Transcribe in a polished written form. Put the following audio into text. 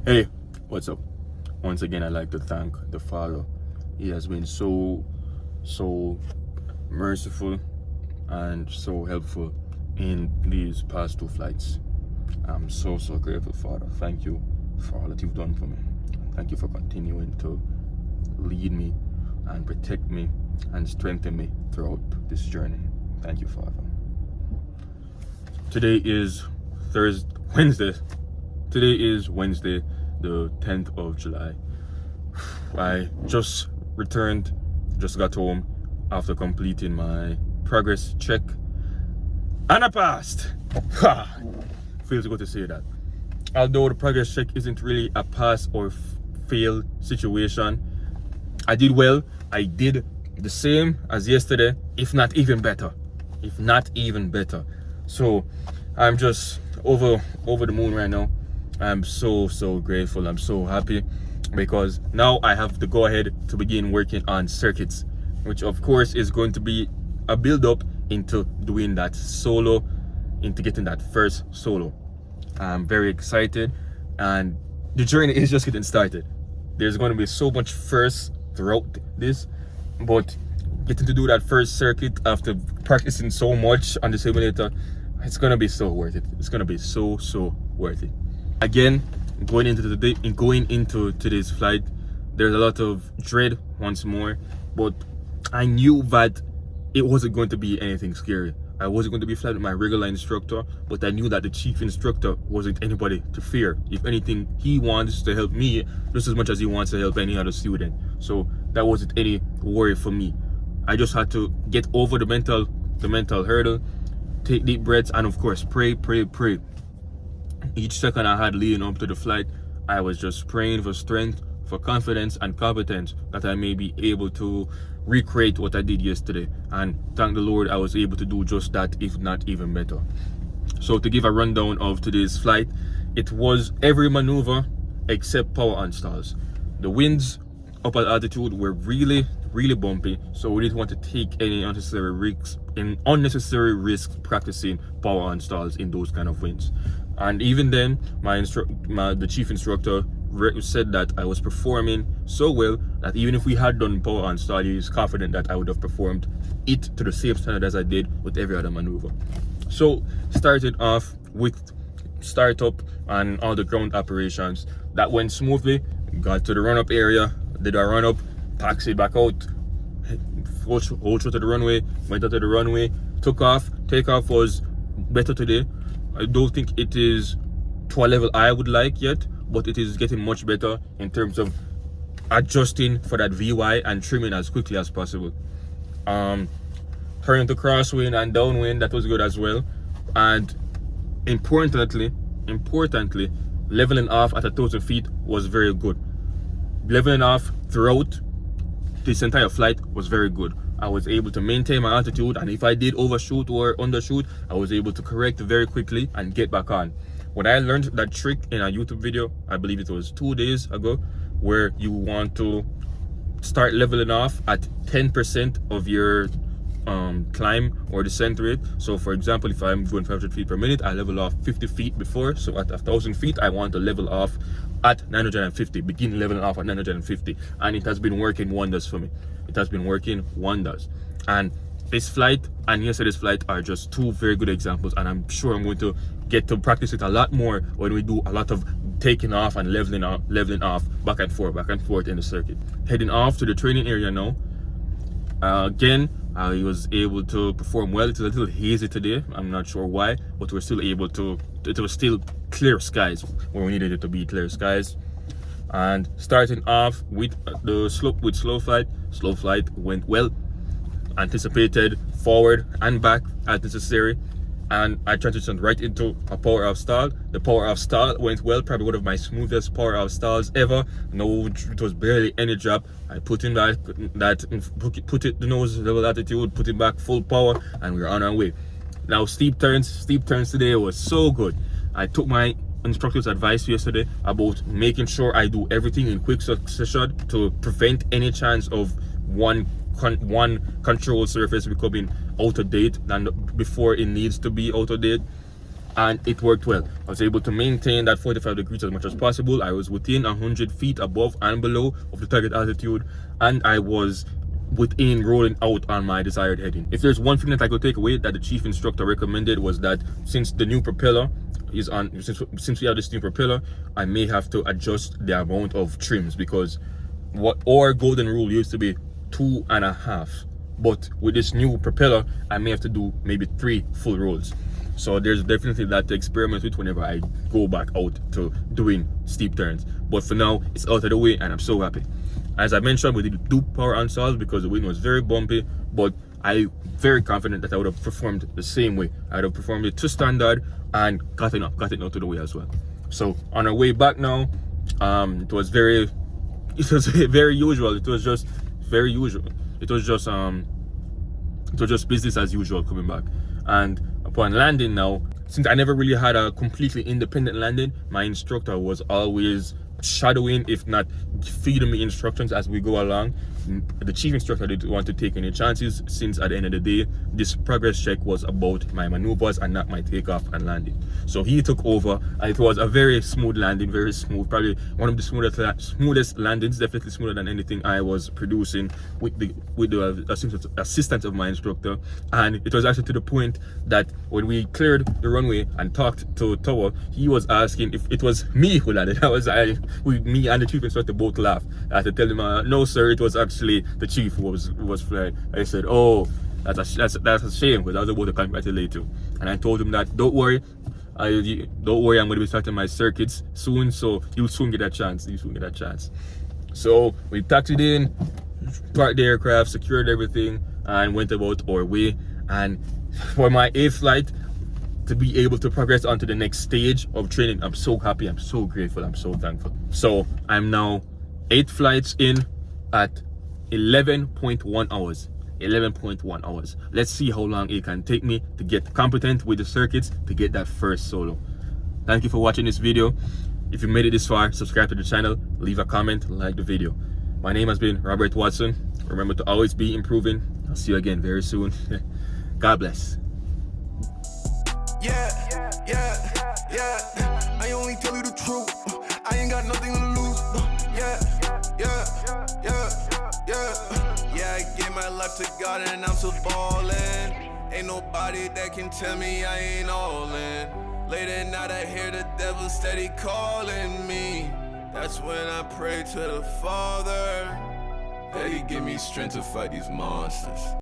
Hey, what's up? Once again, I'd like to thank the Father. He has been so merciful and so helpful in these past two flights. I'm so grateful, Father. Thank you for all that you've done for me. Thank you for continuing to lead me and protect me and strengthen me throughout this journey. Thank you, Father. Today is Wednesday. Today is Wednesday, the 10th of July. I just got home after completing my progress check, and I passed. Feels good to say that. Although the progress check isn't really a pass or fail situation, I did well. I did the same as yesterday, if not even better. So I'm just over the moon right now. I'm so grateful. I'm so happy because now I have to go ahead to begin working on circuits, which of course is going to be a build up into doing that solo, into getting that first solo. I'm very excited, and the journey is just getting started. There's going to be so much first throughout this, but getting to do that first circuit after practicing so much on the simulator, it's gonna be so worth it. It's gonna be so worth it. Again, going into today's flight, there's a lot of dread once more, but I knew that it wasn't going to be anything scary. I wasn't going to be flying with my regular instructor, but I knew that the chief instructor wasn't anybody to fear. If anything, he wants to help me just as much as he wants to help any other student. So that wasn't any worry for me. I just had to get over the mental hurdle, take deep breaths, and of course pray. Each second I had leading up to the flight, I was just praying for strength, for confidence and competence, that I may be able to recreate what I did yesterday. And thank the Lord, I was able to do just that, if not even better. So to give a rundown of today's flight, it was every maneuver except power on stalls. The winds up at altitude were really bumpy, so we didn't want to take any unnecessary risks practicing power on stalls in those kind of winds. And even then, the chief instructor said that I was performing so well that even if we had done power on stall, he is confident that I would have performed it to the same standard as I did with every other maneuver. So started off with startup and all the ground operations. That went smoothly. Got to the run-up area, did a run-up, taxied back out, whole through to the runway, went out to the runway, took off. Takeoff was better today. I don't think it is to a level I would like yet, but it is getting much better in terms of adjusting for that VY and trimming as quickly as possible. Turning to crosswind and downwind, that was good as well. And importantly, leveling off at 1,000 feet was very good. Leveling off throughout this entire flight was very good. I was able to maintain my altitude, and if I did overshoot or undershoot, I was able to correct very quickly and get back on. When I learned that trick in a YouTube video, I believe it was 2 days ago, where you want to start leveling off at 10% of your climb or descent rate. So for example, if I'm going 500 feet per minute, I level off 50 feet before. So at 1,000 feet, I want to level off at 950, begin leveling off at 950. And it has been working wonders for me. It has been working wonders. And this flight and yesterday's flight are just two very good examples. And I'm sure I'm going to get to practice it a lot more when we do a lot of taking off and leveling off back and forth in the circuit. Heading off to the training area now. Again, I was able to perform well. It's a little hazy today. I'm not sure why, but we're still able to. It was still clear skies where we needed it to be clear skies. And starting off with the slow flight. Slow flight went well. Anticipated forward and back as necessary. And I transitioned right into a power off stall. The power off stall went well, probably one of my smoothest power off stalls ever. No, it was barely any drop. I put in the nose level attitude, put it back full power, and we're on our way. Now steep turns today was so good. I took my instructor's advice yesterday about making sure I do everything in quick succession to prevent any chance of one control surface becoming out of date than before it needs to be out of date. and it worked well. I was able to maintain that 45 degrees as much as possible. I was within 100 feet above and below of the target altitude, and I was within rolling out on my desired heading. If there's one thing that I could take away that the chief instructor recommended, was that since the new propeller is on, since we have this new propeller, I may have to adjust the amount of trims, because what our golden rule used to be 2.5, but with this new propeller I may have to do maybe 3 full rolls. So there's definitely that to experiment with whenever I go back out to doing steep turns. But for now, it's out of the way and I'm so happy. As I mentioned, we did 2 power installs because the wind was very bumpy, but I'm very confident that I would have performed the same way. I would have performed it to standard and got it out of the way as well. So on our way back now, it was very usual. It was just very usual. It was just business as usual coming back. And upon landing now, since I never really had a completely independent landing, my instructor was always shadowing, if not feeding me instructions as we go along. The chief instructor didn't want to take any chances, since at the end of the day, this progress check was about my maneuvers and not my takeoff and landing. So he took over, and it was a very smooth landing, very smooth, probably one of the smoothest landings, definitely smoother than anything I was producing with the assistance of my instructor. And it was actually to the point that when we cleared the runway and talked to Tower, he was asking if it was me who landed. Me and the chief instructor both laughed. I had to tell him, no sir, it was actually the chief who was flying. I said, oh, that's a shame, because I was about to congratulate you. And I told him that don't worry, I'm going to be starting my circuits soon, so you'll soon get that chance. So we taxied in, parked the aircraft, secured everything, and went about our way. And for my 8th flight, to be able to progress onto the next stage of training, I'm so happy, I'm so grateful, I'm so thankful. So I'm now 8 flights in at 11.1 hours. 11.1 hours. Let's see how long it can take me to get competent with the circuits to get that first solo. Thank you for watching this video. If you made it this far, subscribe to the channel, leave a comment, like the video. My name has been Robert Watson. Remember to always be improving. I'll see you again very soon. God bless. Yeah. I only tell you the truth. I ain't got nothing to lose. Yeah, I gave my life to God and I'm still ballin'. Ain't nobody that can tell me I ain't all in. Late at night I hear the devil steady calling me. That's when I pray to the Father that He give me strength to fight these monsters.